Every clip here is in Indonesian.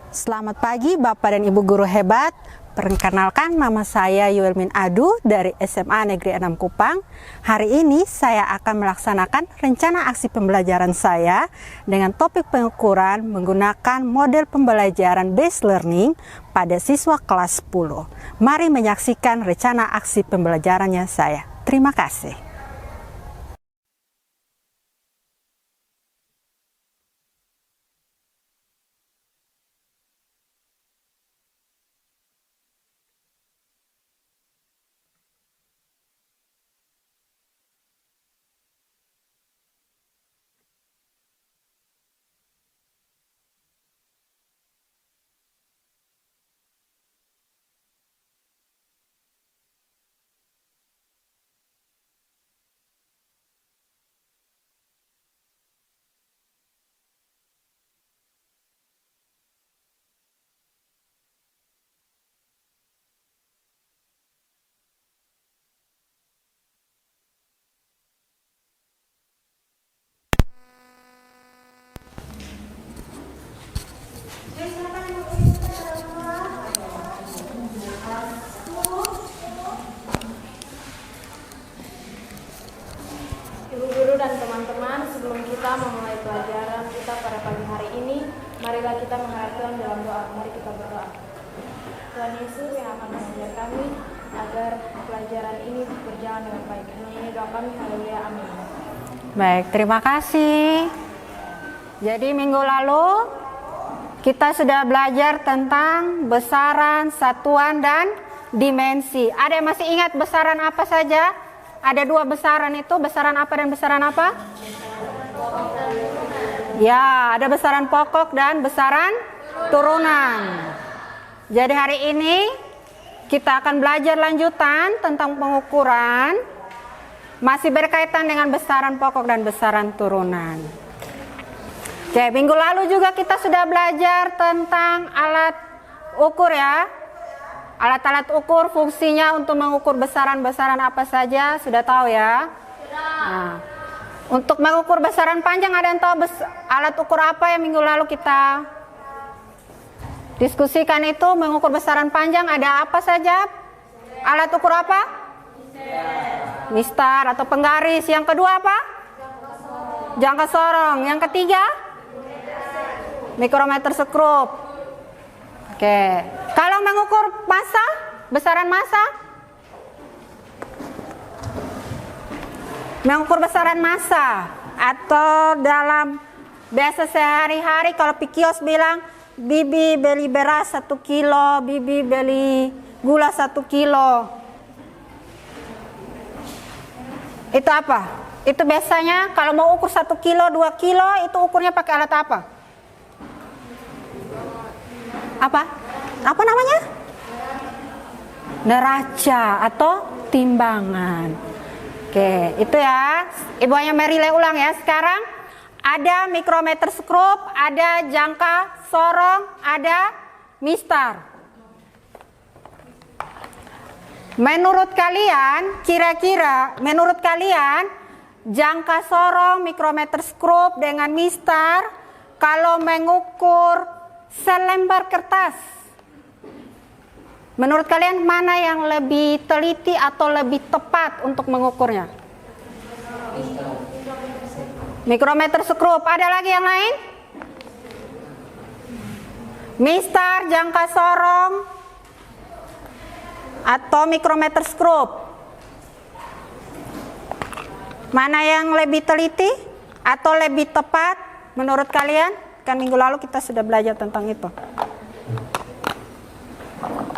Selamat pagi Bapak dan Ibu guru hebat. Perkenalkan, nama saya Yuelmin Adu dari SMA Negeri 6 Kupang. Hari ini saya akan melaksanakan rencana aksi pembelajaran saya dengan topik pengukuran menggunakan model pembelajaran based learning pada siswa kelas 10. Mari menyaksikan rencana aksi pembelajarannya saya. Terima kasih. Ibu guru dan teman-teman, sebelum kita memulai pelajaran kita pada pagi hari ini, marilah kita mengharapkan dalam doa. Mari kita berdoa. Tuhan Yesus yang akan mengajar kami agar pelajaran ini berjalan dengan baik. Ini doa kami, haleluya, amin. Baik, terima kasih. Jadi minggu lalu kita sudah belajar tentang besaran, satuan, dan dimensi. Ada yang masih ingat besaran apa saja? Ada dua besaran itu, besaran apa dan besaran apa? Ya, ada besaran pokok dan besaran turunan. Jadi hari ini kita akan belajar lanjutan tentang pengukuran, masih berkaitan dengan besaran pokok dan besaran turunan. Oke, minggu lalu juga kita sudah belajar tentang alat ukur ya. Alat-alat ukur fungsinya untuk mengukur besaran-besaran apa saja, sudah tahu ya? Nah, untuk mengukur besaran panjang, ada yang tahu alat ukur apa yang minggu lalu kita diskusikan itu? Mengukur besaran panjang ada apa saja? Alat ukur apa? Mistar atau penggaris. Yang kedua apa? Jangka sorong. Yang ketiga? Mikrometer skrup. Oke, kalau mengukur massa, besaran massa, mengukur besaran massa atau dalam biasa sehari-hari kalau pikios bilang bibi beli beras 1 kilo, bibi beli gula 1 kilo. Itu apa? Itu biasanya kalau mau ukur 1 kilo, 2 kilo itu ukurnya pakai alat apa? Apa namanya? Neraca atau timbangan. Oke, itu ya. Ibu hanya merilai ulang ya. Sekarang ada mikrometer skrup, ada jangka sorong, ada mistar. Menurut kalian, menurut kalian jangka sorong, mikrometer skrup dengan mistar kalau mengukur selembar kertas, menurut kalian mana yang lebih teliti atau lebih tepat untuk mengukurnya? Mikrometer skrup. Ada lagi yang lain? Mistar, jangka sorong, atau mikrometer skrup. Mana yang lebih teliti atau lebih tepat menurut kalian? Kan minggu lalu kita sudah belajar tentang itu.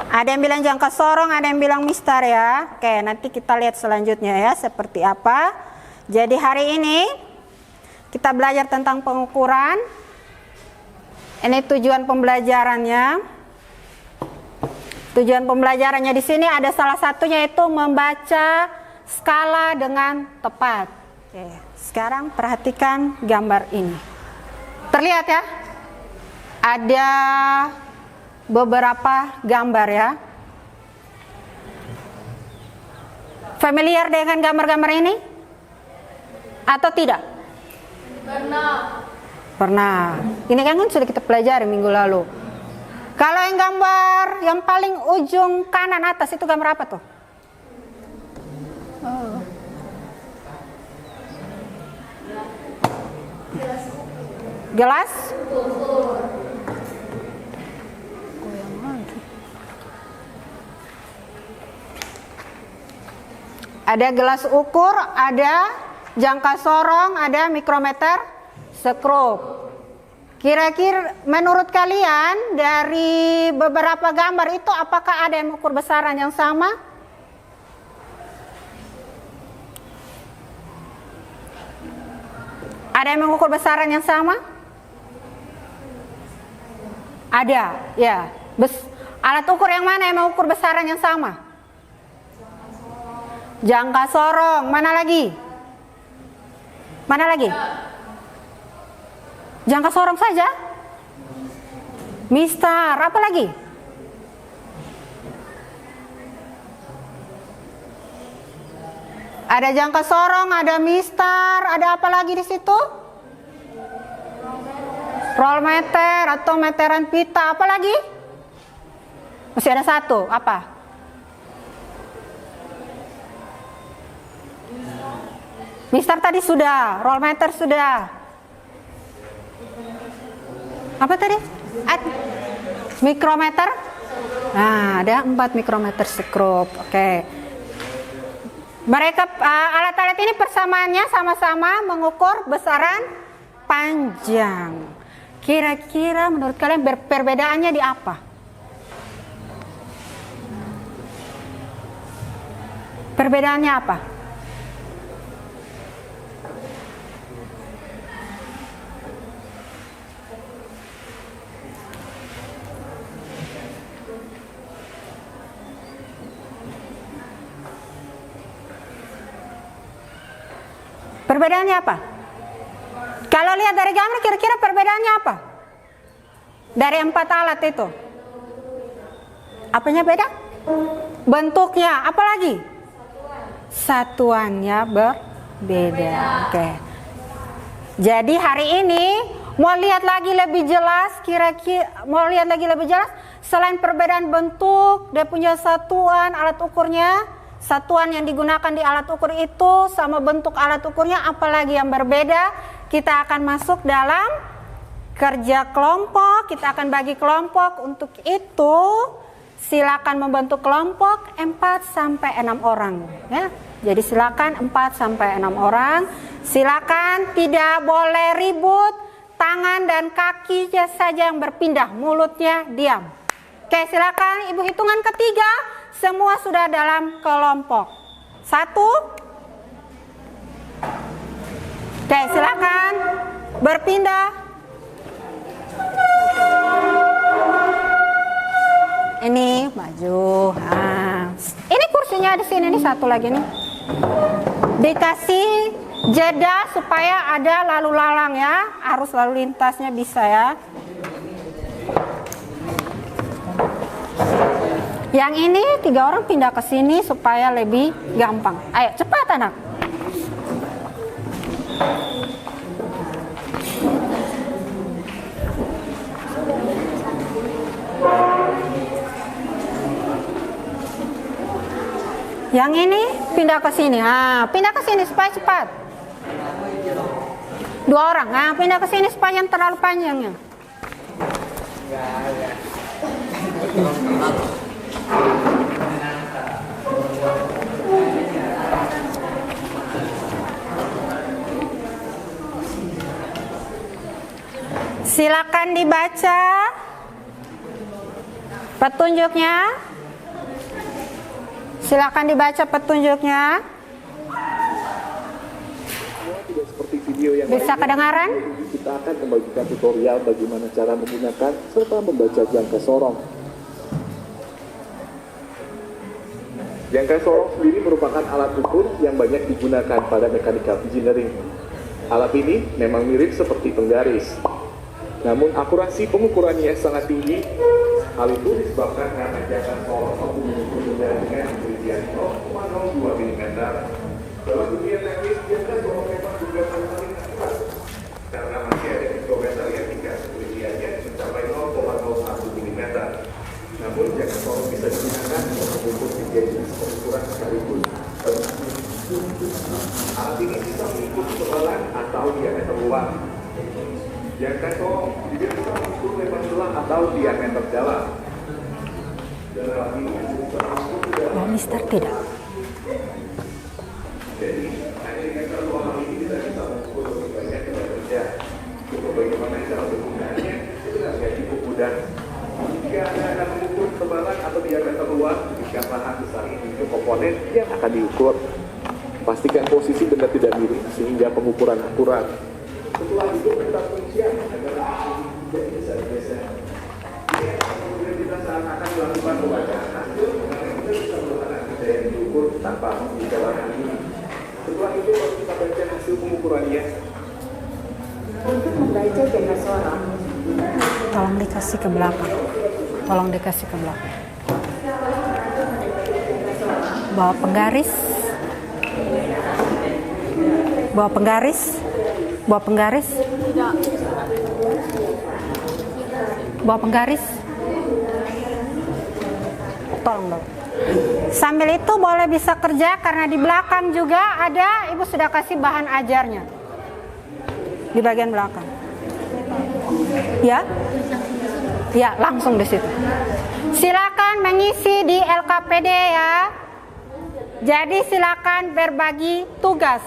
Ada yang bilang jangka sorong, ada yang bilang mistar ya. Oke, nanti kita lihat selanjutnya ya seperti apa. Jadi hari ini kita belajar tentang pengukuran. Ini tujuan pembelajarannya. Tujuan pembelajarannya di sini ada salah satunya itu membaca skala dengan tepat. Oke, sekarang perhatikan gambar ini. Terlihat ya? Ada beberapa gambar ya. Familiar dengan gambar-gambar ini? Atau tidak? Pernah. Ini kan sudah kita pelajari minggu lalu. Kalau yang gambar yang paling ujung kanan atas itu gambar apa tuh? Oh. Gelas? Ada gelas ukur, ada jangka sorong, ada mikrometer skrup. Kira-kira menurut kalian dari beberapa gambar itu apakah ada yang mengukur besaran yang sama? Ada yang mengukur besaran yang sama? Ada, ya. Alat ukur yang mana yang mengukur besaran yang sama? Jangka sorong, mana lagi? Mana lagi? Jangka sorong saja? Mistar, apa lagi? Ada jangka sorong, ada mistar, ada apa lagi di situ? Rollmeter atau meteran pita, apa lagi? Masih ada satu, apa? Mistar tadi sudah, rollmeter sudah. Apa tadi? Mikrometer? Nah, ada 4 mikrometer skrup. Oke. Mereka alat-alat ini persamaannya sama-sama mengukur besaran panjang. Kira-kira menurut kalian perbedaannya di apa? Perbedaannya apa? Perbedaannya apa? Kalau lihat dari gambar kira-kira perbedaannya apa? Dari 4 alat itu. Apanya beda? Bentuknya, apa lagi? Satuannya berbeda. Oke. Jadi hari ini mau lihat lagi lebih jelas, selain perbedaan bentuk, dia punya satuan alat ukurnya. Satuan yang digunakan di alat ukur itu sama bentuk alat ukurnya, apalagi yang berbeda. Kita akan masuk dalam kerja kelompok, kita akan bagi kelompok. Untuk itu silakan membentuk kelompok 4-6 orang ya. Jadi silakan 4-6 orang. Silakan tidak boleh ribut, tangan dan kakinya saja yang berpindah, mulutnya diam. Oke, silakan Ibu hitungan ketiga. Semua sudah dalam kelompok. 1. Oke, silakan berpindah. Ini maju. Nah, ini kursinya di sini nih, satu lagi nih. Dikasih jeda supaya ada lalu lalang ya, arus lalu lintasnya bisa ya. Yang ini 3 orang pindah ke sini supaya lebih gampang. Ayo cepat anak. Yang ini pindah ke sini. Nah, pindah ke sini supaya cepat. 2 orang. Nah, pindah ke sini supaya yang terlalu panjangnya. Silakan dibaca petunjuknya. Silakan dibaca petunjuknya. Bisa kedengaran? Kita akan membagikan tutorial bagaimana cara menggunakan serta membaca jangka sorong. Jangka sorong sendiri merupakan alat ukur yang banyak digunakan pada mechanical engineering. Alat ini memang mirip seperti penggaris, namun akurasi pengukurannya sangat tinggi. Hal itu disebabkan karena jangka sorong mampu mengukur benda dengan ketinggian 0,02 mm. Dalam dunia teknis, jangka sorong memang juga paling akurat, karena masih ada mikrometer yang tingkat ketinggiannya mencapai 0,01 mm. Alat ini bisa mengukur ketebalan atau diameter ruang. Yang kedua, juga bisa mengukur lebar celah atau diameter jalan. Dan alat ini bisa mengukur Oh, Mister tidak. jadi, hanya dengan satu alat ini kita bisa mengukur lebih banyak tenaga kerja. Untuk bagaimana cara penggunaannya, itu tidak cukup mudah. Jika Anda akan mengukur ketebalan atau diameter ruang, jika bahan besar ini ke komponen yang akan diukur. Pastikan posisi benda tidak miring sehingga pengukuran akurat. Setelah itu tetap kuncian agar tidak bisa digeser. Kemudian kita saat akan melakukan pembacaan hasil, kita bisa menggunakan benda yang diukur tanpa membicara ini. Setelah itu baru kita baca hasil pengukurannya. Untuk membaca jangka suara, Tolong dikasih ke belakang. Tolong dikasih ke belakang. Bawa penggaris. Bawa penggaris. Bawa penggaris. Bawa penggaris. Tolong bawa. Sambil itu boleh bisa kerja karena di belakang juga ada, Ibu sudah kasih bahan ajarnya. Di bagian belakang. Ya? Ya, langsung di situ. Silakan mengisi di LKPD ya. Jadi silakan berbagi tugas.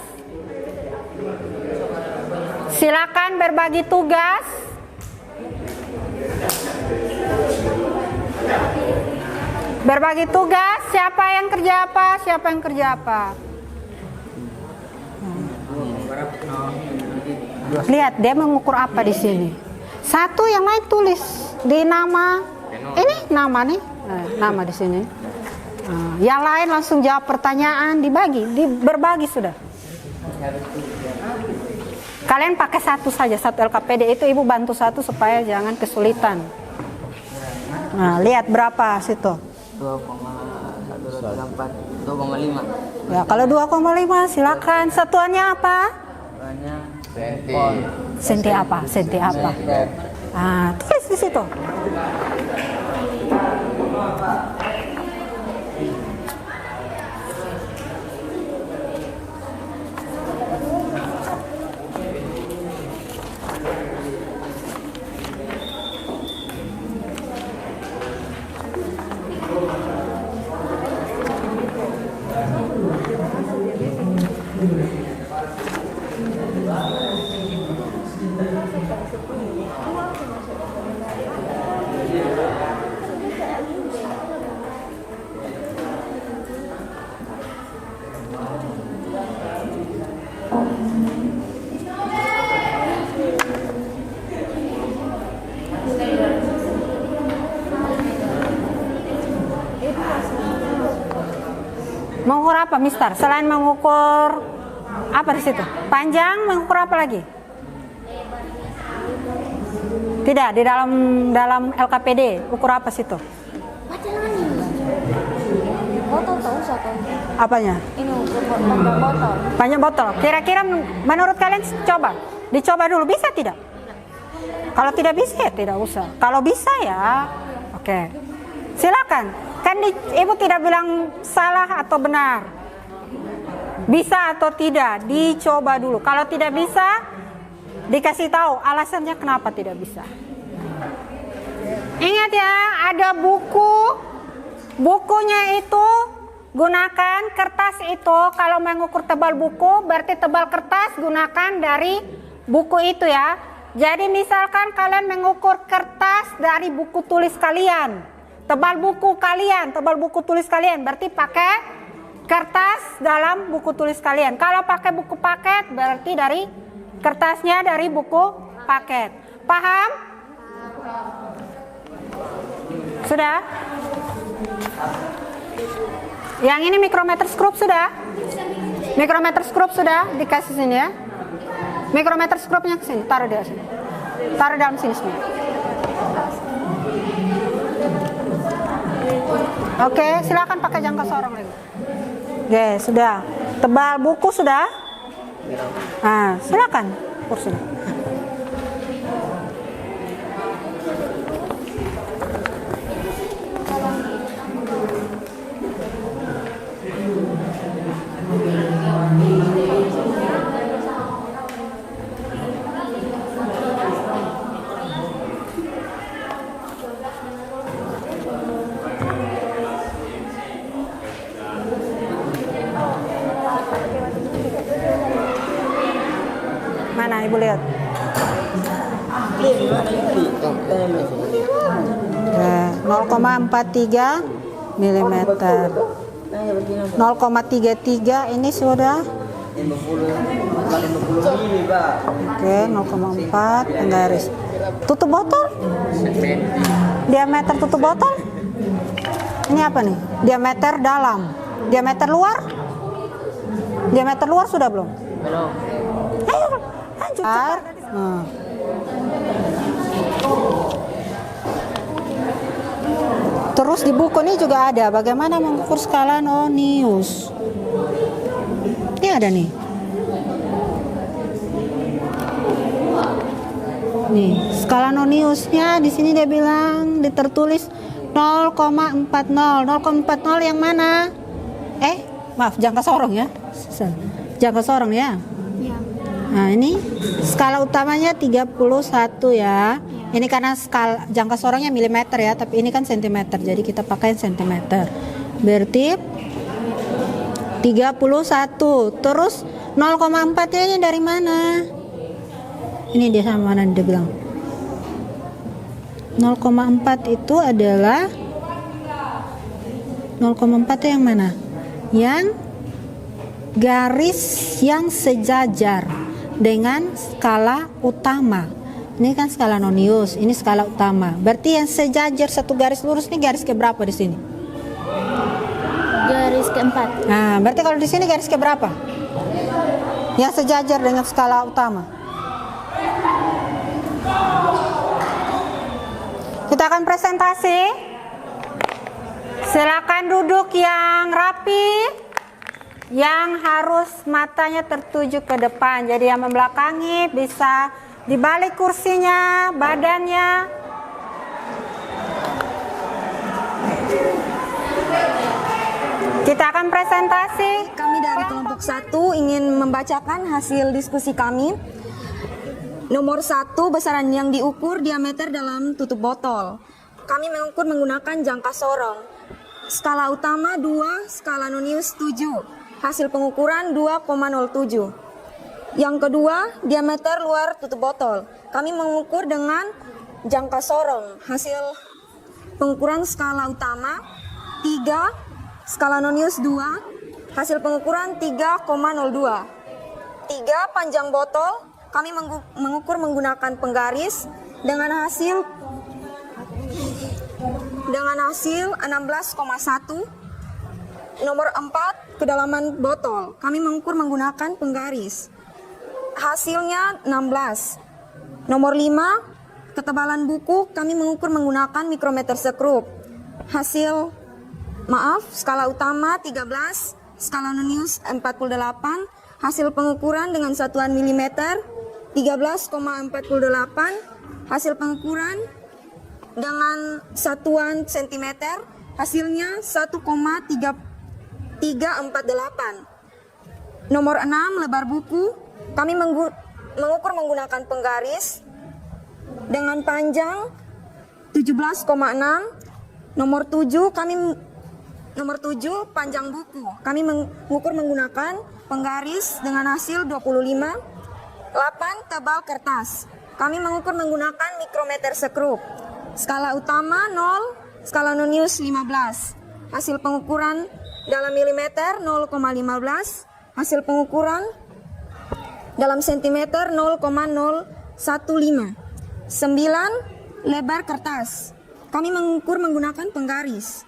Silakan berbagi tugas. Berbagi tugas, siapa yang kerja apa, siapa yang kerja apa. Lihat dia mengukur apa di sini. Satu yang lain tulis di nama. Ini nama nih, nama di sini. Yang lain langsung jawab pertanyaan, berbagi sudah. Kalian pakai satu saja, satu LKPD itu Ibu bantu satu supaya jangan kesulitan. Nah, lihat berapa situ? 2,5. Ya, kalau 2,5 silakan. Satuannya apa? Senti apa? Senti apa? Tulis di situ. Mengukur apa, Mister? Selain mengukur apa di situ? Panjang, mengukur apa lagi? Tidak, di dalam LKPD ukur apa situ? botol tahu satu. Apanya? Ini ukur panjang botol. Panjang botol. Kira-kira menurut kalian dicoba dulu, bisa tidak? Kalau tidak bisa ya tidak usah. Kalau bisa ya, oke. Silakan. Kan Ibu tidak bilang salah atau benar. Bisa atau tidak, dicoba dulu. Kalau tidak bisa, dikasih tahu alasannya kenapa tidak bisa. Ingat ya, ada buku. Bukunya itu gunakan kertas itu. Kalau mengukur tebal buku, berarti tebal kertas gunakan dari buku itu ya. Jadi misalkan kalian mengukur kertas dari buku tulis kalian. Tebal buku kalian, tebal buku tulis kalian, berarti pakai kertas dalam buku tulis kalian. Kalau pakai buku paket, berarti dari kertasnya dari buku paket. Paham? Sudah? Yang ini mikrometer skrup sudah? Mikrometer skrup sudah dikasih sini ya. Mikrometer skrupnya ke sini, taruh di sini. Taruh dalam sini semua. Oke, silakan pakai jangka sorong lagi. Oke, sudah. Tebal buku sudah? Nah, silakan. Ukur sudah. Ibu lihat. Ya, 0,43 mm. 0,33 ini sudah. Oke, 0,4 penggaris. Tutup botol. Diameter tutup botol. Ini apa nih? Diameter dalam. Diameter luar. Diameter luar sudah belum? Belum. Ayo, lanjut cepat. Terus di buku ini juga ada bagaimana mengukur skala Nonius. Ini ada nih. Nih, skala Noniusnya di sini dia bilang tertulis 0,40. 0,40 yang mana? Maaf, jangka sorong ya. Jangka sorong ya. Nah, ini skala utamanya 31 ya. Ini karena skala jangka sorongnya milimeter ya, tapi ini kan sentimeter. Jadi kita pakai sentimeter. Berarti 31. Terus 0,4 ini dari mana? Ini dia sama mana dia bilang. 0,4 itu adalah 0,4 yang mana? Yang garis yang sejajar dengan skala utama. Ini kan skala Nonius, ini skala utama. Berarti yang sejajar satu garis lurus ini garis keberapa di sini? Garis keempat. Nah, berarti kalau di sini garis keberapa? Yang sejajar dengan skala utama. Kita akan presentasi. Silakan duduk yang rapi, yang harus matanya tertuju ke depan. Jadi yang membelakangi bisa di balik kursinya, badannya. Kita akan presentasi. Kami dari kelompok 1 ingin membacakan hasil diskusi kami. Nomor 1, besaran yang diukur diameter dalam tutup botol. Kami mengukur menggunakan jangka sorong. Skala utama 2, skala Nonius 7. Hasil pengukuran 2,07. Yang kedua, diameter luar tutup botol. Kami mengukur dengan jangka sorong. Hasil pengukuran skala utama 3, skala Nonius 2. Hasil pengukuran 3,02. 3, panjang botol. Kami mengukur menggunakan penggaris dengan hasil 16,1. Nomor 4, kedalaman botol. Kami mengukur menggunakan penggaris. Hasilnya 16. Nomor 5, ketebalan buku. Kami mengukur menggunakan mikrometer sekrup. Skala utama 13, skala Nonius 48. Hasil pengukuran dengan satuan milimeter 13,48. Hasil pengukuran dengan satuan sentimeter hasilnya 1,348. Nomor 6, lebar buku. Kami mengukur menggunakan penggaris dengan panjang 17,6. Nomor 7, panjang buku. Kami mengukur menggunakan penggaris dengan hasil 25. 8, tebal kertas. Kami mengukur menggunakan mikrometer sekrup. Skala utama 0, skala Nonius 15. Hasil pengukuran dalam milimeter 0,15. Hasil pengukuran dalam sentimeter 0,015. 9, lebar kertas. Kami mengukur menggunakan penggaris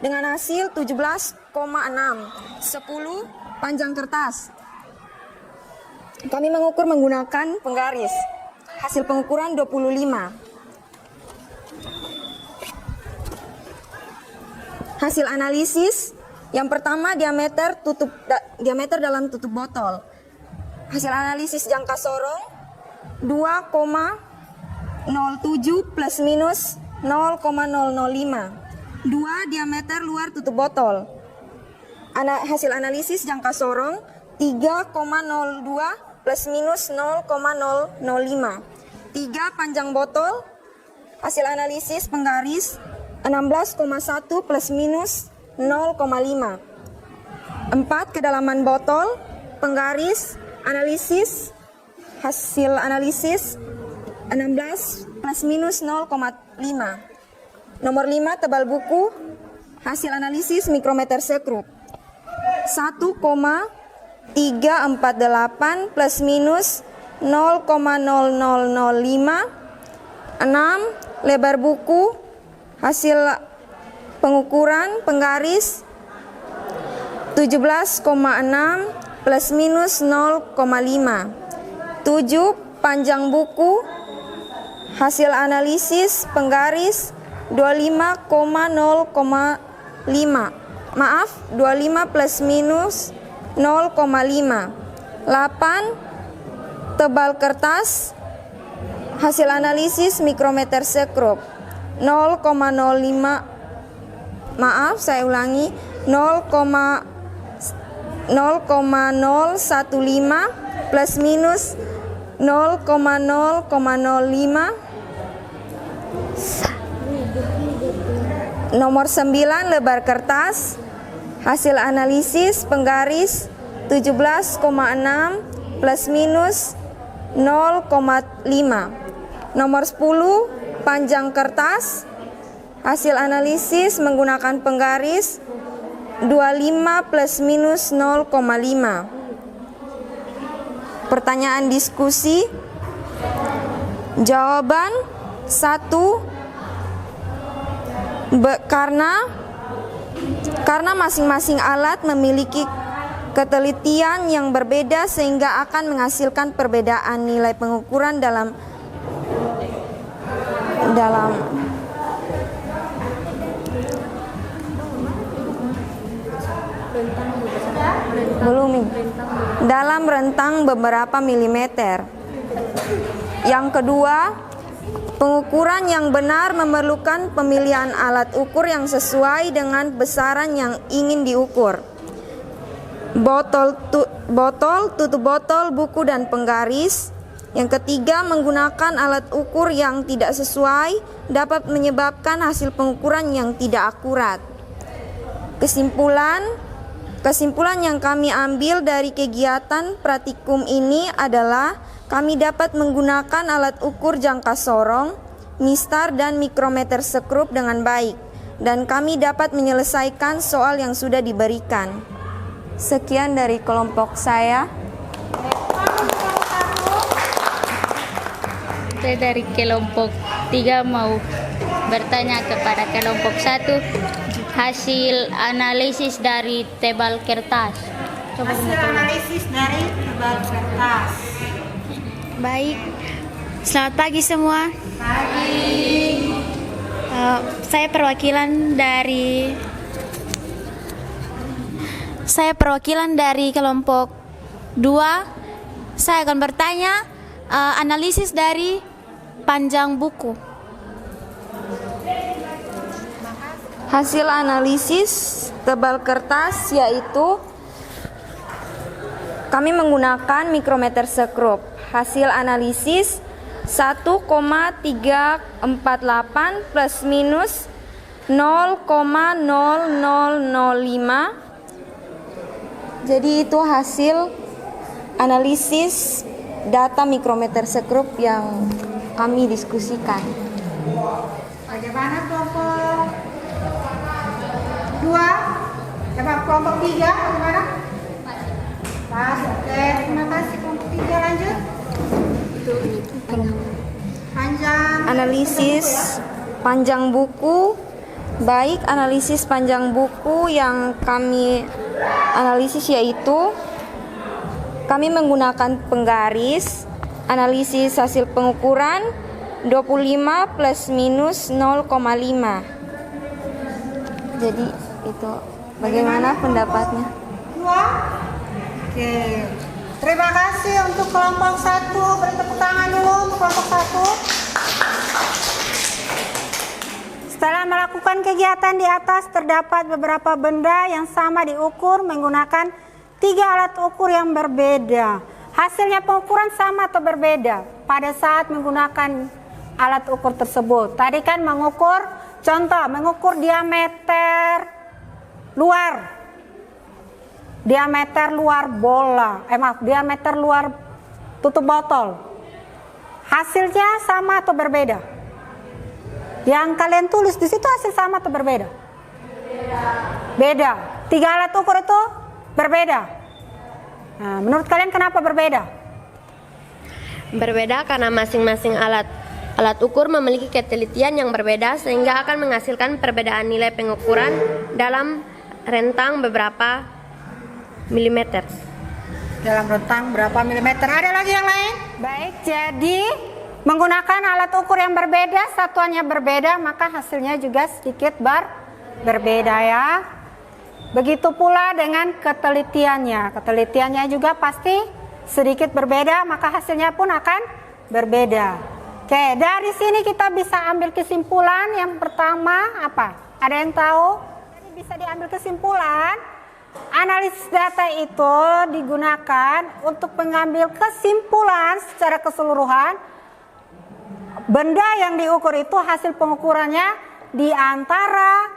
dengan hasil 17,6. 10, panjang kertas. Kami mengukur menggunakan penggaris. Hasil pengukuran 25. Hasil analisis yang pertama diameter dalam tutup botol. Hasil analisis jangka sorong 2,07 plus minus 0,005. 2, diameter luar tutup botol. Hasil analisis jangka sorong 3,02 plus minus 0,005. 3, panjang botol. Hasil analisis penggaris 16,1 plus minus 0,5. 4, kedalaman botol. Penggaris analisis hasil analisis 16 plus minus 0,5. Nomor 5 tebal buku, hasil analisis mikrometer sekrup 1,348 plus minus 0,0005. 6 lebar buku, hasil pengukuran penggaris 17,6 plus minus 0,5. 7 panjang buku, hasil analisis penggaris 25,0,5. Maaf, 25 plus minus 0,5. 8 tebal kertas, hasil analisis mikrometer sekrup 0,05. Maaf, saya ulangi, 0,015 plus minus 0,005. Nomor 9 lebar kertas, hasil analisis penggaris 17,6 plus minus 0,5. Nomor 10 panjang kertas, hasil analisis menggunakan penggaris 25 plus minus 0,5. Pertanyaan diskusi. Jawaban 1. Karena masing-masing alat memiliki ketelitian yang berbeda sehingga akan menghasilkan perbedaan nilai pengukuran dalam rentang beberapa milimeter. Yang kedua, pengukuran yang benar memerlukan pemilihan alat ukur yang sesuai dengan besaran yang ingin diukur. Botol, tutup botol, buku, dan penggaris. Yang ketiga, menggunakan alat ukur yang tidak sesuai dapat menyebabkan hasil pengukuran yang tidak akurat. Kesimpulan yang kami ambil dari kegiatan praktikum ini adalah kami dapat menggunakan alat ukur jangka sorong, mistar, dan mikrometer sekrup dengan baik, dan kami dapat menyelesaikan soal yang sudah diberikan. Sekian dari kelompok saya. Saya dari kelompok 3 mau bertanya kepada kelompok 1 hasil analisis dari tebal kertas. Hasil analisis dari tebal kertas. Baik, selamat pagi semua. Pagi. Saya perwakilan dari kelompok 2. Saya akan bertanya analisis dari panjang buku. Hasil analisis tebal kertas yaitu kami menggunakan mikrometer sekrup. Hasil analisis 1,348 plus minus 0,0005. Jadi itu hasil analisis data mikrometer sekrup yang kami diskusikan. Bagaimana kelompok 2? Kelompok 3 bagaimana? Pas, oke. Terima kasih kelompok 3, lanjut. Panjang. Analisis panjang buku. Baik, analisis panjang buku yang kami analisis yaitu kami menggunakan penggaris, analisis hasil pengukuran 25 plus minus 0,5. Jadi itu bagaimana pendapatnya? 2. Oke. Terima kasih untuk kelompok 1. Beri tepuk tangan dulu untuk kelompok 1. Setelah melakukan kegiatan di atas, terdapat beberapa benda yang sama diukur menggunakan 3 alat ukur yang berbeda. Hasilnya pengukuran sama atau berbeda pada saat menggunakan alat ukur tersebut. Tadi kan mengukur, contoh mengukur diameter luar bola, diameter luar tutup botol. Hasilnya sama atau berbeda? Yang kalian tulis di situ hasil sama atau berbeda? Beda. 3 alat ukur itu berbeda. Nah, menurut kalian kenapa berbeda? Berbeda karena masing-masing alat ukur memiliki ketelitian yang berbeda sehingga akan menghasilkan perbedaan nilai pengukuran dalam rentang beberapa milimeter. Dalam rentang berapa milimeter? Ada lagi yang lain? Baik, jadi menggunakan alat ukur yang berbeda, satuannya berbeda, maka hasilnya juga sedikit berbeda ya. Begitu pula dengan ketelitiannya. Ketelitiannya juga pasti sedikit berbeda, maka hasilnya pun akan berbeda. Oke, dari sini kita bisa ambil kesimpulan. Yang pertama apa? Ada yang tahu? Jadi bisa diambil kesimpulan. Analisis data itu digunakan untuk mengambil kesimpulan secara keseluruhan. Benda yang diukur itu hasil pengukurannya di antara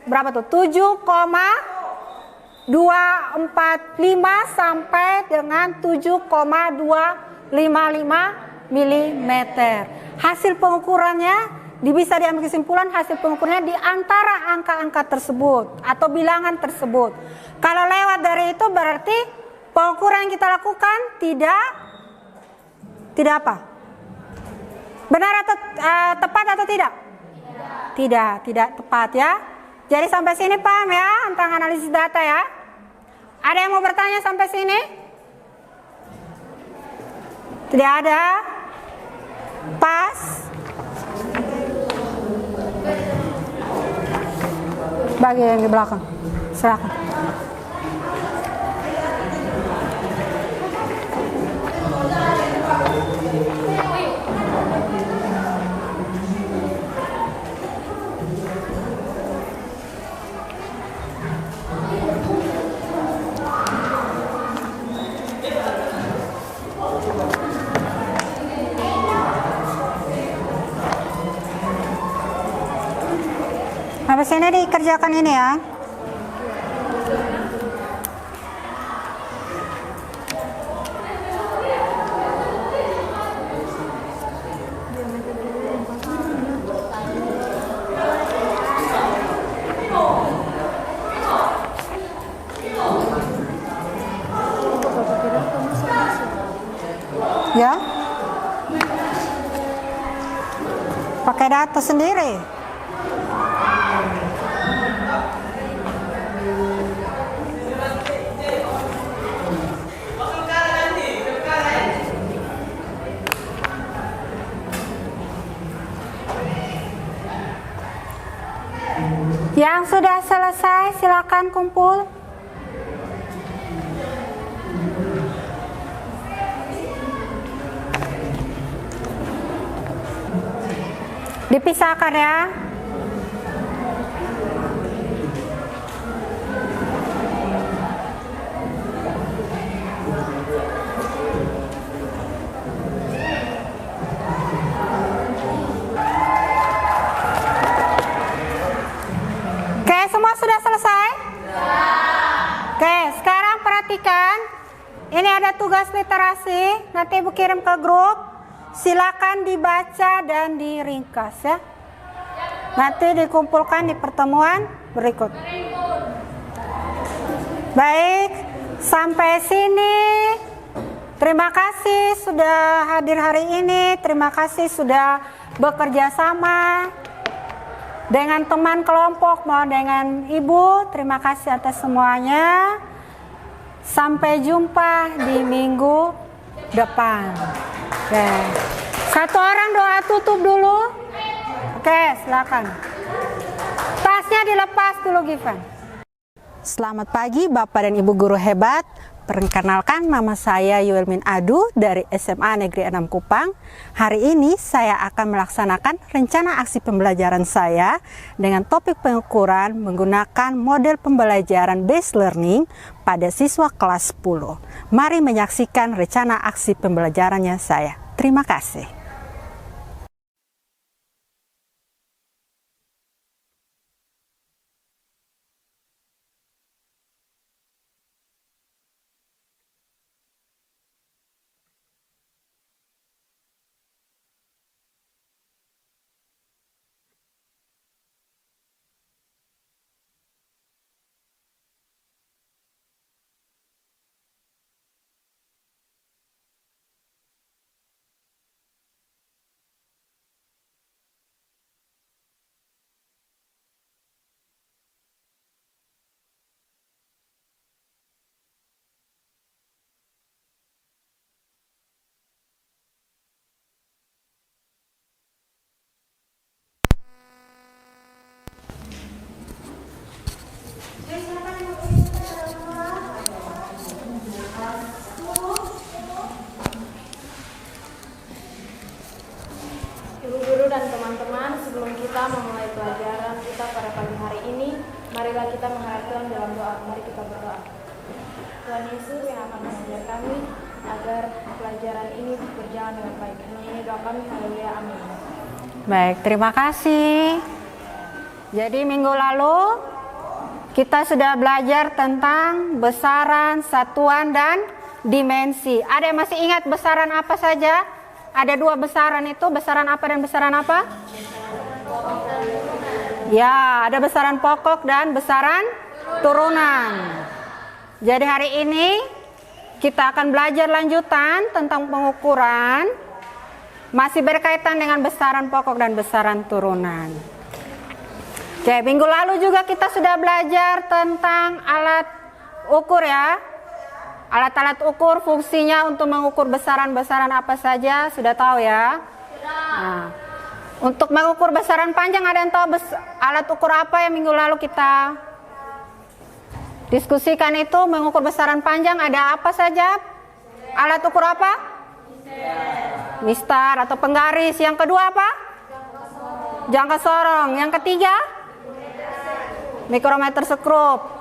berapa tuh? 7,245 sampai dengan 7,255 milimeter. Hasil pengukurannya bisa diambil kesimpulan hasil pengukurannya di antara angka-angka tersebut atau bilangan tersebut. Kalau lewat dari itu berarti pengukuran yang kita lakukan tidak apa? Benar atau tepat atau tidak? Tidak tepat ya. Jadi sampai sini paham ya tentang analisis data ya? Ada yang mau bertanya sampai sini? Tidak ada? Pas? Bagi yang di belakang, silakan. Habis ini dikerjakan ini ya. Ya. Pakai data sendiri. Yang sudah selesai silakan kumpul. Dipisahkan ya. Oke, semua sudah selesai? Oke, sekarang perhatikan. Ini ada tugas literasi, nanti Ibu kirim ke grup. Silakan dibaca dan diringkas ya. Nanti dikumpulkan di pertemuan berikut. Baik, sampai sini. Terima kasih sudah hadir hari ini. Terima kasih sudah bekerja sama dengan teman kelompok mau dengan Ibu. Terima kasih atas semuanya. Sampai jumpa di minggu depan. Oke. Satu orang doa tutup dulu. Oke, silakan. Tasnya dilepas dulu, Given. Selamat pagi Bapak dan Ibu guru hebat. Perkenalkan, nama saya Yuelmin Adu dari SMA Negeri 6 Kupang. Hari ini saya akan melaksanakan rencana aksi pembelajaran saya dengan topik pengukuran menggunakan model pembelajaran based learning pada siswa kelas 10. Mari menyaksikan rencana aksi pembelajarannya saya. Terima kasih. memulai pelajaran kita pada pagi hari ini, marilah kita mengharap Tuhan dalam doa. Mari kita berdoa. Tuhan Yesus yang akan mengajar kami agar pelajaran ini berjalan dengan baik. Ini doa kami, haleluya, amin. Baik, terima kasih. Jadi minggu lalu kita sudah belajar tentang besaran, satuan, dan dimensi. Ada yang masih ingat besaran apa saja? Ada 2 besaran itu, besaran apa dan besaran apa? Ya, ada besaran pokok dan besaran turunan. Jadi hari ini kita akan belajar lanjutan tentang pengukuran, masih berkaitan dengan besaran pokok dan besaran turunan. Oke, minggu lalu juga kita sudah belajar tentang alat ukur ya. Alat-alat ukur fungsinya untuk mengukur besaran-besaran apa saja, sudah tahu ya? Nah, untuk mengukur besaran panjang, ada yang tahu alat ukur apa yang minggu lalu kita diskusikan itu? Mengukur besaran panjang ada apa saja? Alat ukur apa? Mistar atau penggaris. Yang kedua apa? Jangka sorong. Yang ketiga? Mikrometer skrup.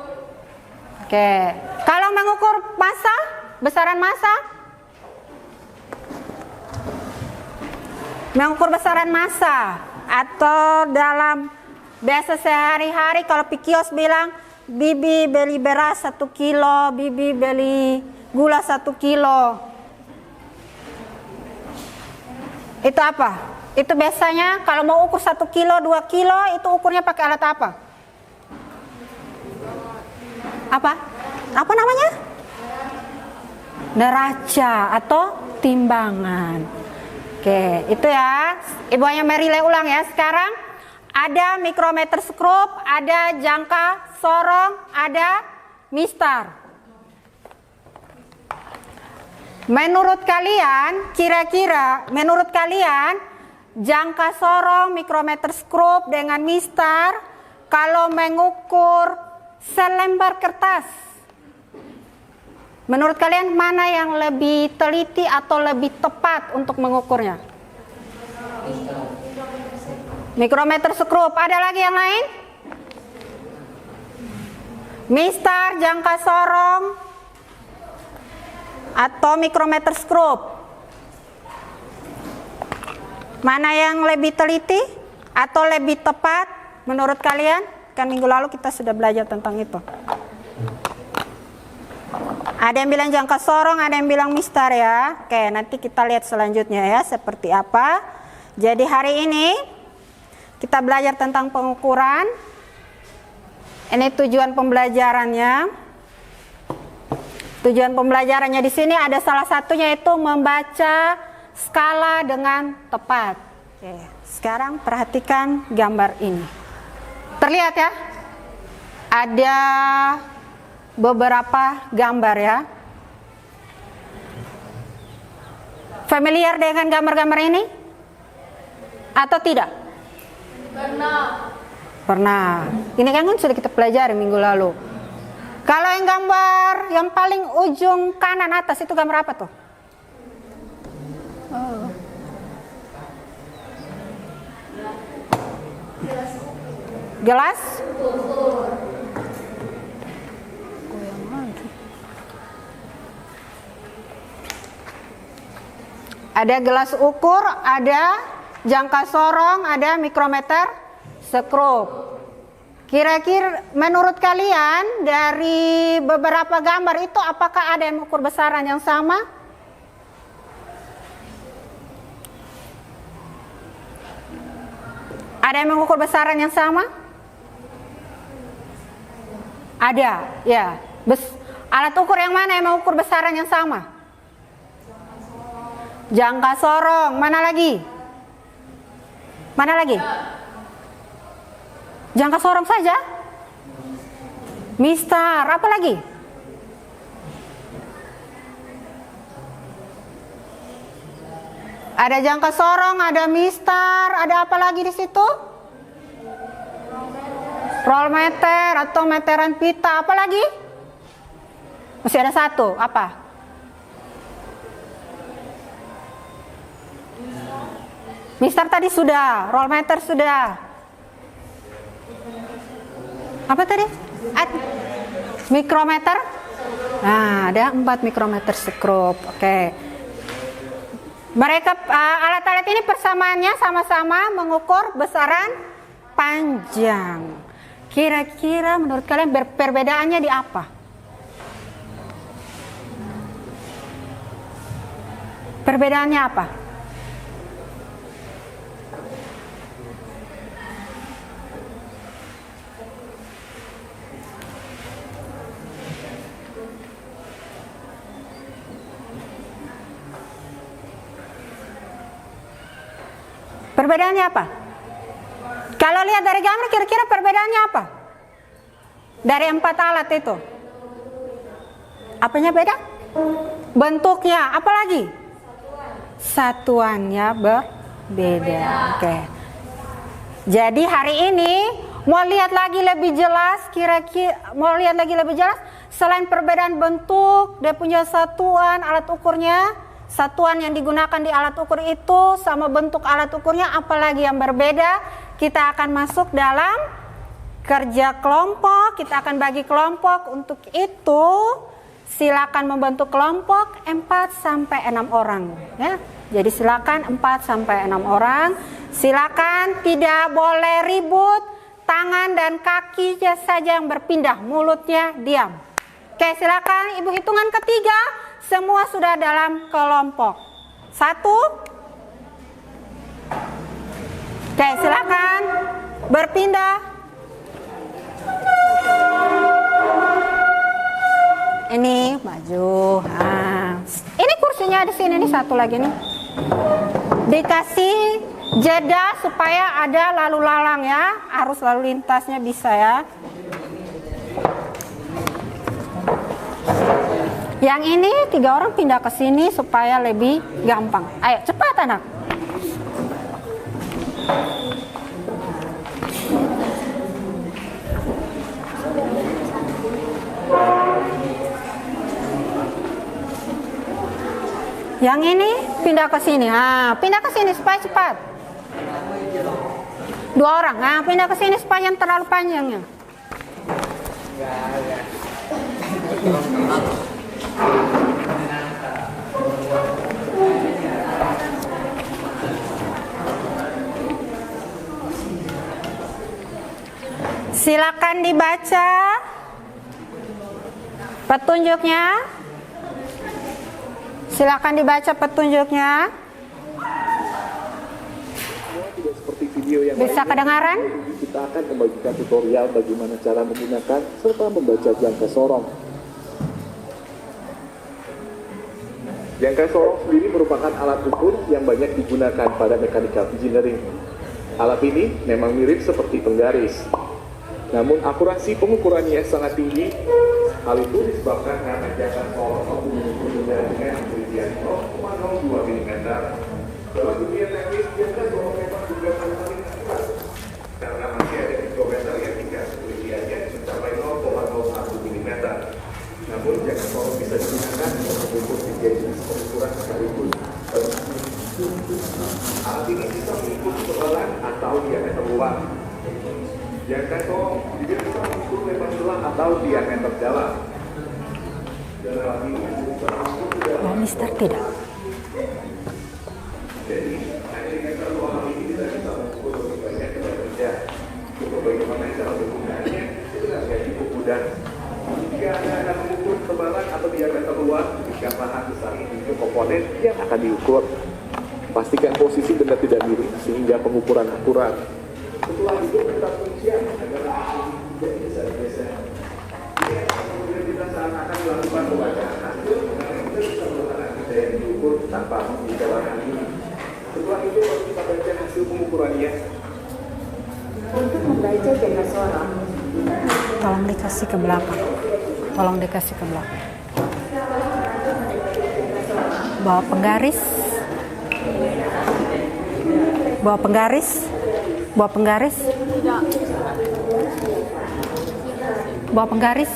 Oke, kalau mengukur massa, besaran massa, mengukur besaran massa atau dalam biasa sehari-hari kalau pikios bilang bibi beli beras 1 kilo, bibi beli gula 1 kilo. Itu apa? Itu biasanya kalau mau ukur 1 kilo, 2 kilo itu ukurnya pakai alat apa? Apa namanya? Neraca atau timbangan. Oke, itu ya. Ibu hanya merilai ulang ya. Sekarang ada mikrometer skrup, ada jangka sorong, ada mistar. Menurut kalian, kira-kira menurut kalian jangka sorong, mikrometer skrup dengan mistar kalau mengukur selembar kertas, menurut kalian mana yang lebih teliti atau lebih tepat untuk mengukurnya? Mikrometer skrup. Ada lagi yang lain? Mistar, jangka sorong, atau mikrometer skrup? Mana yang lebih teliti atau lebih tepat menurut kalian? Kan minggu lalu kita sudah belajar tentang itu. Ada yang bilang jangka sorong, ada yang bilang mistar ya. Oke, nanti kita lihat selanjutnya ya seperti apa. Jadi hari ini kita belajar tentang pengukuran. Ini tujuan pembelajarannya. Tujuan pembelajarannya di sini ada salah satunya itu membaca skala dengan tepat. Oke, sekarang perhatikan gambar ini. Terlihat ya, ada beberapa gambar ya. Familiar dengan gambar-gambar ini? Atau tidak? Pernah. Ini kan sudah kita pelajari minggu lalu. Kalau yang gambar yang paling ujung kanan atas itu gambar apa tuh? Gelas? Ada gelas ukur, ada jangka sorong, ada mikrometer skrup. Kira-kira menurut kalian dari beberapa gambar itu apakah ada yang mengukur besaran yang sama? Ada yang mengukur besaran yang sama? Ada, ya. Alat ukur yang mana yang mengukur besaran yang sama? Jangka sorong. Mana lagi? Mana lagi? Jangka sorong saja? Mistar. Apa lagi? Ada jangka sorong, ada mistar, ada apa lagi di situ? Roll meter atau meteran pita, apa lagi? Masih ada satu, apa? Mistar tadi sudah, roll meter sudah. Apa tadi? Mikrometer. Nah, ada 4 mikrometer skrup. Oke. Mereka alat-alat ini persamaannya sama-sama mengukur besaran panjang. Kira-kira menurut kalian perbedaannya di apa? Perbedaannya apa? Perbedaannya apa? Kalau lihat dari gambar kira-kira perbedaannya apa? Dari 4 alat itu. Apanya beda? Bentuknya, apalagi? Satuannya berbeda. Oke. Jadi hari ini mau lihat lagi lebih jelas, selain perbedaan bentuk, dia punya satuan alat ukurnya, satuan yang digunakan di alat ukur itu sama bentuk alat ukurnya, apalagi yang berbeda. Kita akan masuk dalam kerja kelompok, kita akan bagi kelompok. Untuk itu silakan membentuk kelompok 4-6 orang ya. Jadi silakan 4-6 orang. Silakan tidak boleh ribut, tangan dan kaki saja yang berpindah, mulutnya diam. Oke, silakan Ibu hitungan ketiga, semua sudah dalam kelompok. 1. Oke, silakan berpindah. Ini maju. Nah, ini kursinya di sini nih, satu lagi nih. Dikasih jeda supaya ada lalu lalang ya, arus lalu lintasnya bisa ya. Yang ini 3 orang pindah ke sini supaya lebih gampang. Ayo cepat anak. Yang ini pindah ke sini. Nah, pindah ke sini supaya cepat. 2 orang. Nah, pindah ke sini supaya yang terlalu panjangnya. Silakan dibaca petunjuknya. Silakan dibaca petunjuknya. Tidak seperti video yang Bisa lainnya, kedengaran? kita akan membagikan tutorial bagaimana cara menggunakan serta membaca jangka sorong. Jangka sorong sendiri merupakan alat ukur yang banyak digunakan pada mechanical engineering. Alat ini memang mirip seperti penggaris, namun akurasi pengukurannya sangat tinggi. Hal itu disebabkan karena jangka sorong berbeda dengan telitian 0,02 mm. Dalam dunia teknis, jangka sorong memang juga paling akurat, karena masih ada mikrometer yang tingkat telitiannya mencapai 0,01 mm. Namun jangka sorong bisa digunakan untuk mengukur 3 jenis pengukuran sekaligus. Alat ini bisa mengukur ketebalan atau diameter ruang. Jangka sorong juga bisa mengukur lebar celah atau diameter dalam. Dan alat ini bisa mengukur Oh, Mister tidak. jadi, hanya dengan satu alat ini kita bisa mengukur lebih banyak tenaga kerja. Untuk bagaimana cara penggunaannya, itu tidak cukup mudah. Jika Anda akan mengukur ketebalan atau diameter luas, jika bahan besar ini ke komponen yang akan diukur. Pastikan posisi benda tidak miring sehingga pengukuran akurat. Setelah itu kita kuncian agar hasil tidak bisa digeser. Kemudian kita saat akan melakukan pembacaan hasil, kita bisa menggunakan kita yang diukur tanpa menjalankan ini. Setelah itu baru kita baca hasil pengukurannya. Untuk membaca jangka sorong, Tolong dikasih ke belakang. Tolong dikasih ke belakang. Bawa penggaris. Bawa penggaris. Bawa penggaris. Bawa penggaris.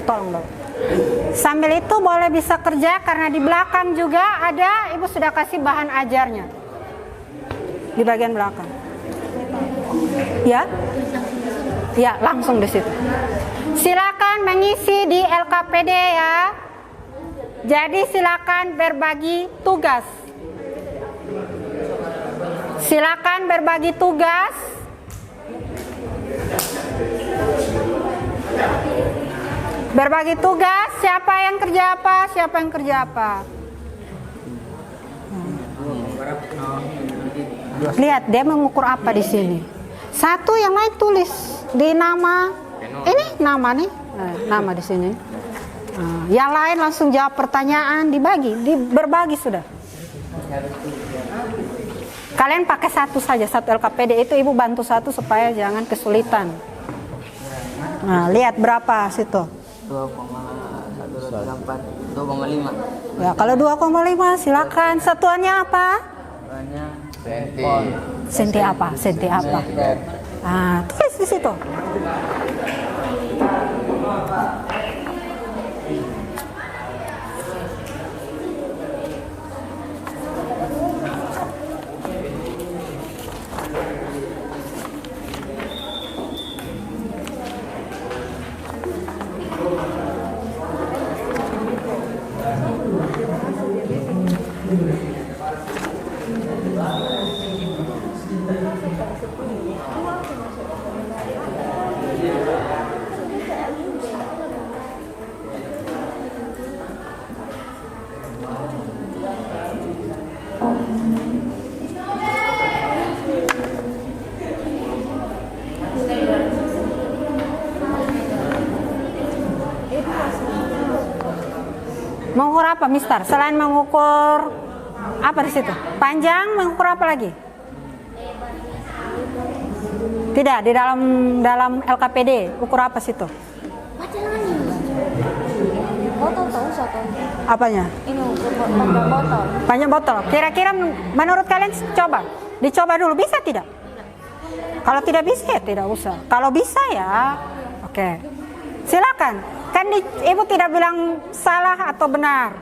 Tolong dong. Sambil itu boleh bisa kerja karena di belakang juga ada, Ibu sudah kasih bahan ajarnya. Di bagian belakang. Ya? Ya, langsung di situ. Silakan mengisi di LKPD ya. Jadi silakan berbagi tugas. Silakan berbagi tugas. Berbagi tugas, siapa yang kerja apa, siapa yang kerja apa. Lihat dia mengukur apa di sini. Satu yang lain tulis di nama. Ini nama nih, nama di sini. Yang lain langsung jawab pertanyaan, berbagi sudah. Kalian pakai satu saja, satu LKPD itu ibu bantu satu supaya jangan kesulitan. Nah, lihat berapa situ? 2,5. Ya, kalau 2,5 silakan. Satuannya apa? Senti apa? Senti apa? Ah, tulis di situ. Mengukur apa, Mister? Selain mengukur apa di situ? Panjang, mengukur apa lagi? Tidak, di dalam LKPD ukur apa situ? Botol tahu satu. Apanya? Ini ukur panjang botol. Panjang botol. Kira-kira menurut kalian dicoba dulu, bisa tidak? Kalau tidak bisa ya tidak usah. Kalau bisa ya, oke. Silakan. Kan ibu tidak bilang salah atau benar.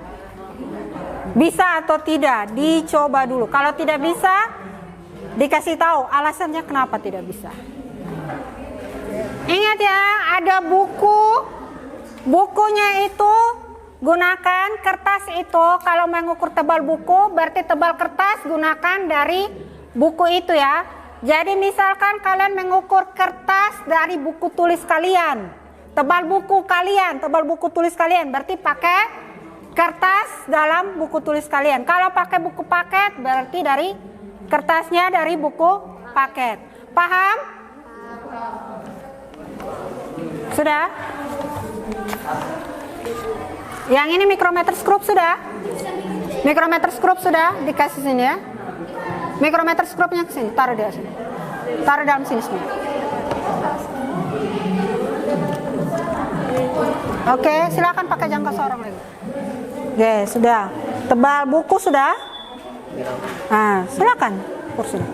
Bisa atau tidak, dicoba dulu. Kalau tidak bisa, dikasih tahu alasannya kenapa tidak bisa. Ingat ya, ada buku. Bukunya itu gunakan kertas itu. Kalau mengukur tebal buku, berarti tebal kertas gunakan dari buku itu ya. Jadi misalkan kalian mengukur kertas dari buku tulis kalian. Tebal buku kalian, tebal buku tulis kalian, berarti pakai kertas dalam buku tulis kalian. Kalau pakai buku paket, berarti dari kertasnya dari buku paket. Paham? Sudah? Yang ini mikrometer skrup sudah? Mikrometer skrup sudah dikasih sini ya. Mikrometer skrupnya ke sini, taruh di sini. Taruh dalam sini semua. Oke, silakan pakai jangka sorong lagi. Oke, sudah. Tebal buku sudah? Nah, silakan. Ukur sudah.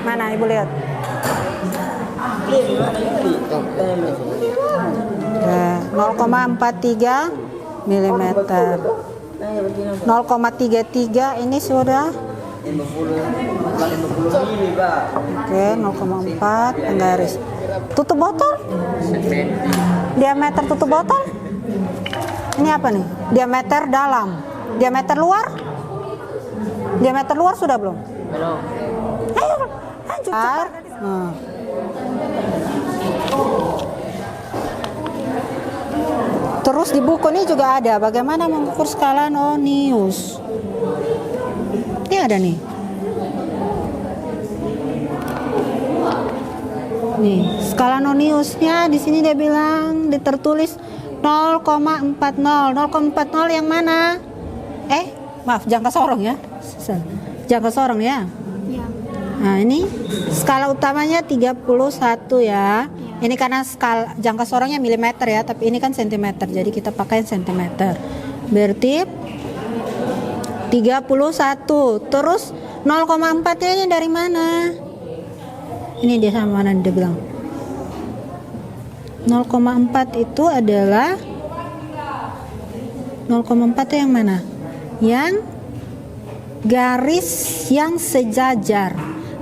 Mana ibu lihat? Ya, 0,43 mm. 0,33 ini sudah. Oke, 0,4 penggaris. Tutup botol? Diameter tutup botol? Ini apa nih? Diameter dalam. Diameter luar? Diameter luar sudah belum? Belum. Ayo, lanjut cepat. Terus di buku ini juga ada bagaimana mengukur skala Nonius. Ini ada nih. Nih, skala Noniusnya di sini dia bilang tertulis 0,40. 0,40 yang mana? Maaf, jangka sorong ya. Jangka sorong ya. Nah, ini skala utamanya 31 ya. Ini karena skala jangka sorongnya milimeter ya, tapi ini kan sentimeter. Jadi kita pakai sentimeter. Berarti 31. Terus 0,4 ini dari mana? Ini dia sama mana dia bilang. 0,4 itu adalah 0,4 itu yang mana? Yang garis yang sejajar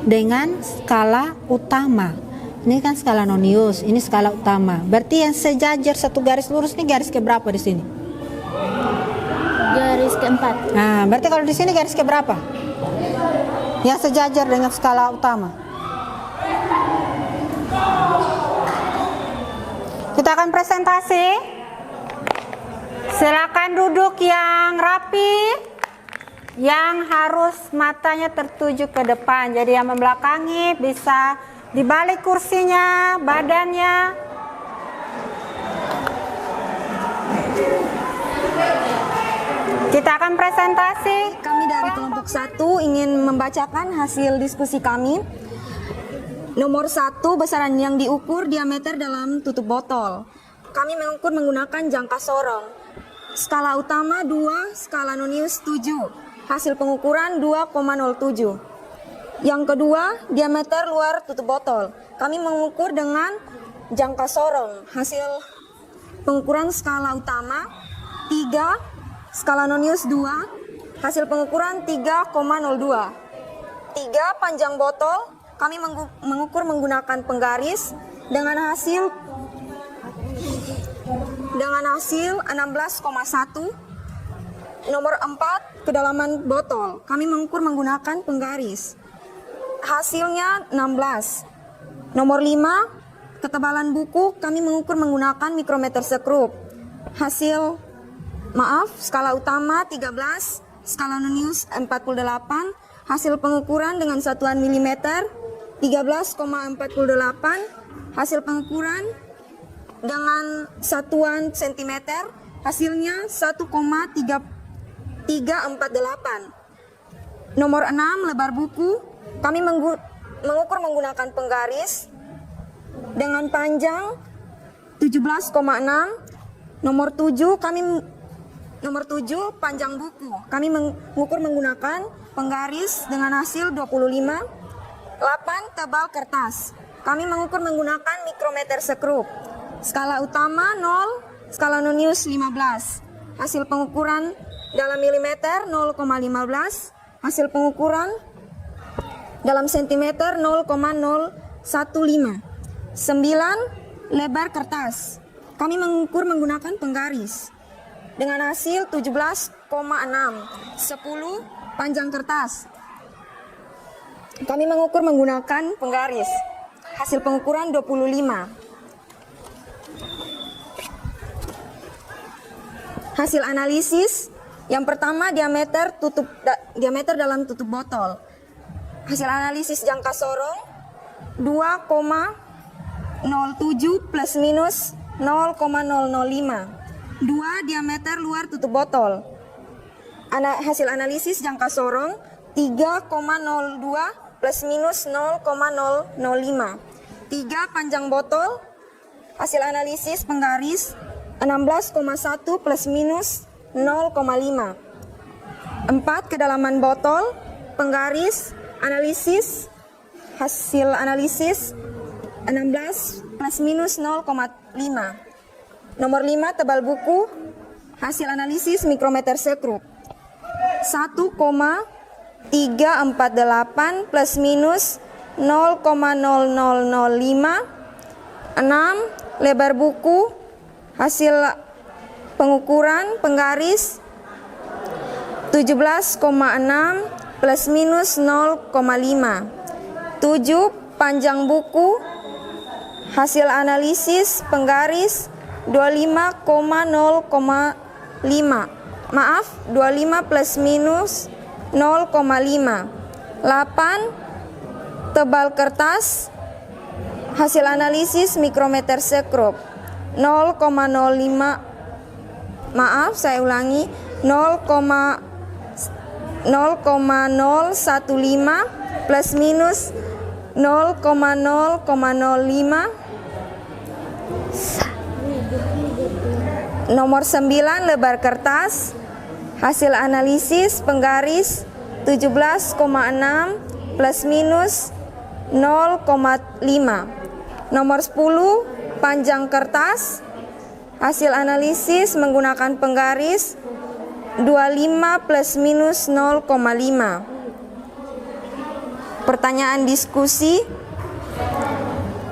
dengan skala utama. Ini kan skala nonius, ini skala utama. Berarti yang sejajar satu garis lurus ini garis keberapa di sini? Garis keempat. Nah, berarti kalau di sini garis keberapa? Yang sejajar dengan skala utama. Kita akan presentasi. Silakan duduk yang rapi, yang harus matanya tertuju ke depan. Jadi yang membelakangi bisa di balik kursinya, badannya. Kita akan presentasi. Kami dari kelompok 1 ingin membacakan hasil diskusi kami. Nomor 1, besaran yang diukur diameter dalam tutup botol. Kami mengukur menggunakan jangka sorong. Skala utama 2, skala nonius 7. Hasil pengukuran 2,07. Yang kedua, diameter luar tutup botol. Kami mengukur dengan jangka sorong. Hasil pengukuran skala utama 3, skala nonius 2. Hasil pengukuran 3,02. 3, panjang botol. Kami mengukur menggunakan penggaris dengan hasil 16,1. Nomor 4, kedalaman botol. Kami mengukur menggunakan penggaris. Hasilnya 16. Nomor 5, ketebalan buku. Kami mengukur menggunakan mikrometer sekrup. Skala utama 13, skala nonius 48. Hasil pengukuran dengan satuan milimeter 13,48. Hasil pengukuran dengan satuan sentimeter hasilnya 1,348. Nomor 6, lebar buku. Kami mengukur menggunakan penggaris dengan panjang 17,6. Nomor 7, panjang buku. Kami mengukur menggunakan penggaris dengan hasil 25. 8, tebal kertas. Kami mengukur menggunakan mikrometer sekrup. Skala utama 0, skala nonius 15. Hasil pengukuran dalam milimeter 0,15. Hasil pengukuran dalam sentimeter 0,015. 9, lebar kertas. Kami mengukur menggunakan penggaris dengan hasil 17,6. 10, panjang kertas. Kami mengukur menggunakan penggaris. Hasil pengukuran 25. Hasil analisis yang pertama diameter dalam tutup botol. Hasil analisis jangka sorong 2,07 plus minus 0,005. 2, diameter luar tutup botol. Hasil analisis jangka sorong 3,02 plus minus 0,005. 3, panjang botol. Hasil analisis penggaris 16,1 plus minus 0,5. 4, kedalaman botol. Penggaris analisis. Hasil analisis 16 plus minus 0,5. Nomor 5, tebal buku. Hasil analisis mikrometer sekrup 1,348 plus minus 0,0005. 6, lebar buku. Hasil pengukuran penggaris 17,6 plus minus 0,5. 7, panjang buku. Hasil analisis penggaris 25,0,5. 25 plus minus 0,5. 8, tebal kertas. Hasil analisis mikrometer sekrup 0,05. Maaf, saya ulangi. 0,015 plus minus 0,005. Nomor 9 lebar kertas. Hasil analisis penggaris 17,6 plus minus 0,5. Nomor 10 panjang kertas. Hasil analisis menggunakan penggaris 25 plus minus 0,5. Pertanyaan diskusi.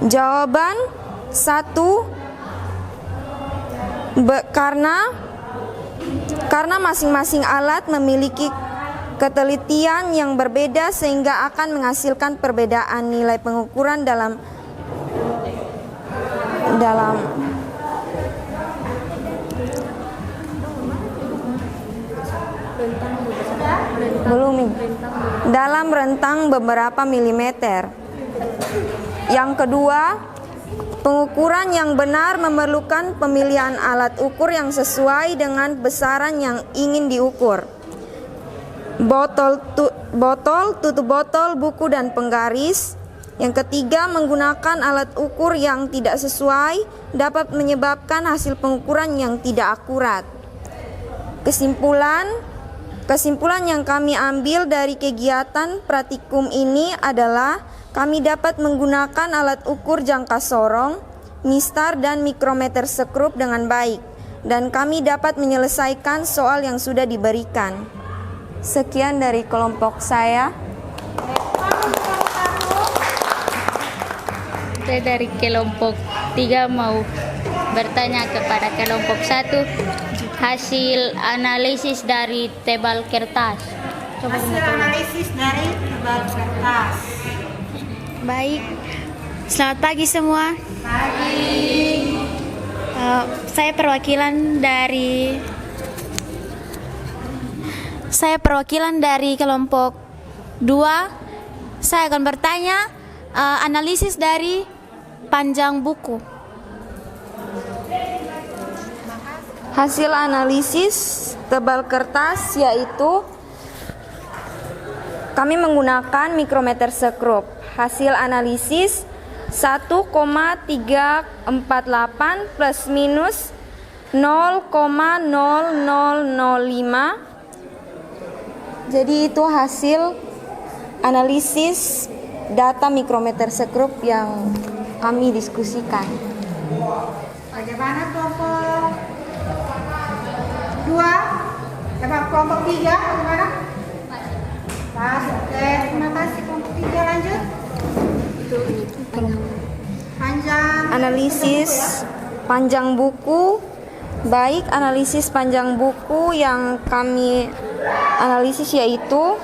Jawaban 1. Karena masing-masing alat memiliki ketelitian yang berbeda sehingga akan menghasilkan perbedaan nilai pengukuran dalam rentang beberapa milimeter. Yang kedua, pengukuran yang benar memerlukan pemilihan alat ukur yang sesuai dengan besaran yang ingin diukur. Botol, tutup botol, buku, dan penggaris. Yang ketiga, menggunakan alat ukur yang tidak sesuai dapat menyebabkan hasil pengukuran yang tidak akurat. Kesimpulan yang kami ambil dari kegiatan praktikum ini adalah kami dapat menggunakan alat ukur jangka sorong, mistar, dan mikrometer sekrup dengan baik, dan kami dapat menyelesaikan soal yang sudah diberikan. Sekian dari kelompok saya. Saya dari kelompok 3 mau bertanya kepada kelompok 1 hasil analisis dari tebal kertas. Hasil analisis dari tebal kertas. Baik, selamat pagi semua. Pagi. Saya perwakilan dari kelompok 2. Saya akan bertanya analisis dari panjang buku. Hasil analisis tebal kertas yaitu kami menggunakan mikrometer sekrup. Hasil analisis 1,348 plus minus 0,0005. Jadi itu hasil analisis data mikrometer sekrup yang kami diskusikan. Bagaimana kelompok 2? Kelompok 3 bagaimana? Pas, oke. Terima kasih kelompok 3, lanjut. Panjang. Analisis panjang buku. Baik, analisis panjang buku yang kami analisis yaitu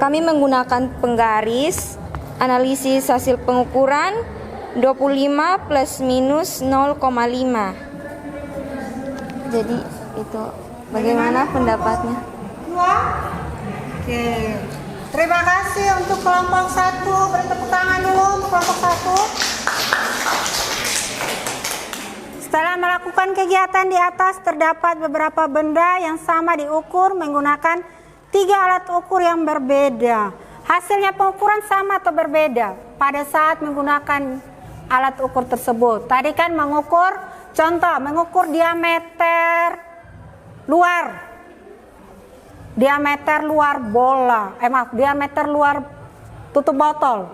kami menggunakan penggaris. Analisis hasil pengukuran 25 plus minus 0,5. Jadi itu bagaimana pendapatnya? 2. Oke. Terima kasih untuk kelompok 1. Beri tepuk tangan dulu untuk kelompok 1. Setelah melakukan kegiatan di atas, terdapat beberapa benda yang sama diukur menggunakan 3 alat ukur yang berbeda. Hasilnya pengukuran sama atau berbeda pada saat menggunakan alat ukur tersebut. Tadi kan mengukur, contoh mengukur diameter luar bola, diameter luar tutup botol.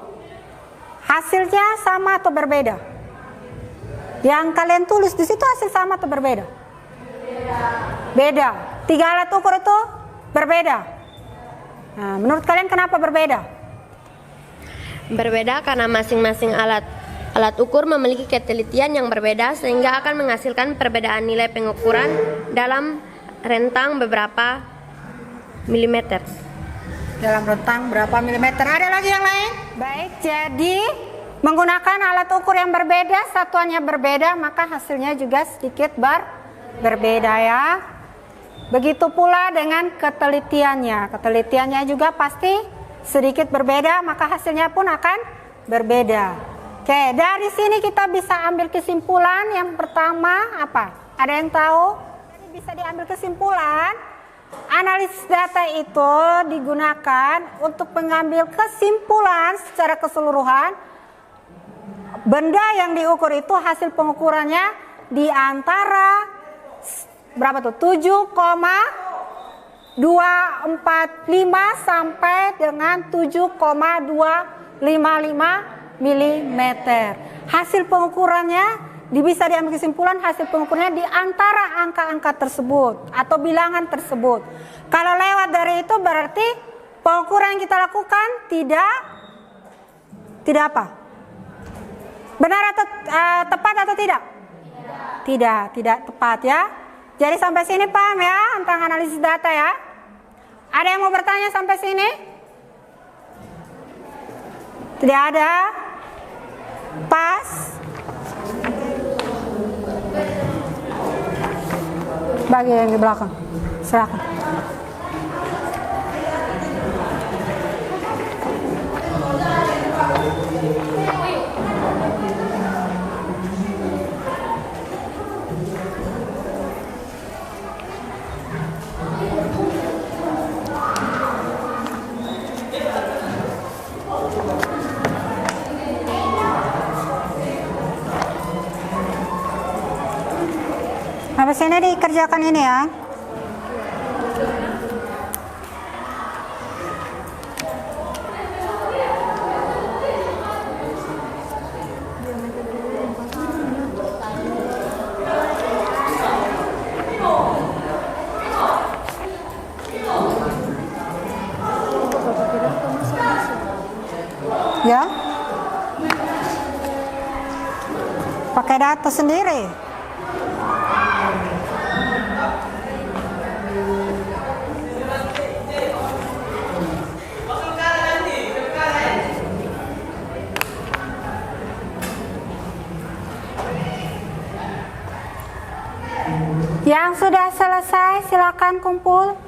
Hasilnya sama atau berbeda? Yang kalian tulis di situ hasil sama atau berbeda? Beda. 3 alat ukur itu berbeda. Nah, menurut kalian kenapa berbeda? Berbeda karena masing-masing alat ukur memiliki ketelitian yang berbeda sehingga akan menghasilkan perbedaan nilai pengukuran dalam rentang beberapa milimeter. Dalam rentang berapa milimeter? Ada lagi yang lain? Baik, jadi menggunakan alat ukur yang berbeda, satuannya berbeda, maka hasilnya juga sedikit berbeda ya. Begitu pula dengan ketelitiannya. Ketelitiannya juga pasti sedikit berbeda, maka hasilnya pun akan berbeda. Oke, dari sini kita bisa ambil kesimpulan. Yang pertama apa? Ada yang tahu? Bisa diambil kesimpulan analisis data itu digunakan untuk mengambil kesimpulan secara keseluruhan. Benda yang diukur itu hasil pengukurannya di antara berapa tuh? 7,245 sampai dengan 7,255 mm. Hasil pengukurannya bisa diambil kesimpulan hasil pengukurannya di antara angka-angka tersebut atau bilangan tersebut. Kalau lewat dari itu berarti pengukuran yang kita lakukan tidak apa? Benar atau tepat atau tidak? Tidak tepat ya. Jadi sampai sini paham ya tentang analisis data ya? Ada yang mau bertanya sampai sini? Tidak ada? Pas? Bagi yang di belakang, silakan. Habis ini dikerjakan ini ya. Ya. Pakai data sendiri. Yang sudah selesai silakan kumpul.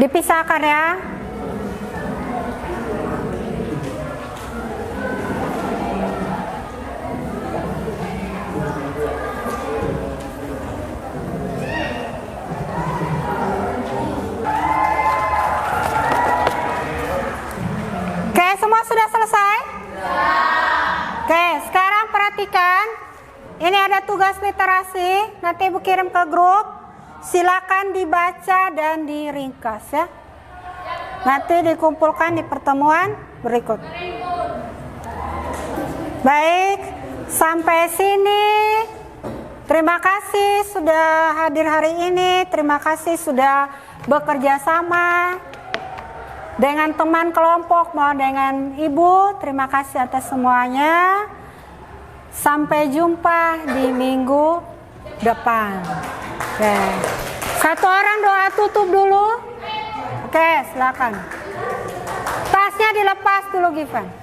Dipisahkan ya. Semua sudah selesai? Ya. Oke, sekarang perhatikan. Ini ada tugas literasi. Nanti Ibu kirim ke grup. Silakan dibaca dan diringkas ya. Nanti dikumpulkan di pertemuan berikut. Baik, sampai sini. Terima kasih sudah hadir hari ini. Terima kasih sudah bekerja sama dengan teman kelompok mau dengan Ibu. Terima kasih atas semuanya. Sampai jumpa di minggu depan. Oke. Satu orang doa tutup dulu. Oke, silakan. Tasnya dilepas dulu, Given.